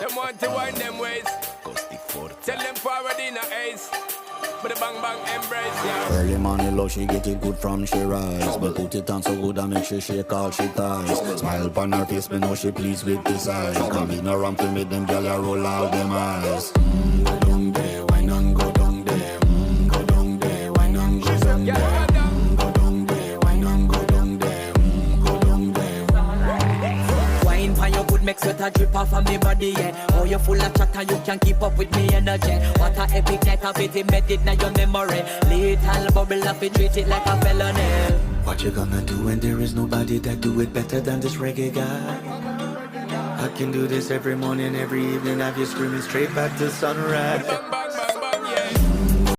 Them want to wind them ways. Tell them forward in a ace. But the bang bang embrace, yeah. Early morning love, she get it good from she rise. But put it on so good and make she shake all she ties. Smile upon her face, me know she pleased with this eyes. Come in around to make them gyal a roll out them eyes. Go down there, why not go down there? Go down there, why not go down there? Go down there, why not go down there? Go down there. Wine pan your good make sweat a drip off of me body, yeah. Oh, you full of chatter, you can keep up with me energy. What a epic night of it, embedded now your memory. Little bubble of it, treat it like a felony. What you gonna do when there is nobody that do it better than this reggae guy? I can do this every morning, every evening, have you screaming straight back to sunrise. Bang bang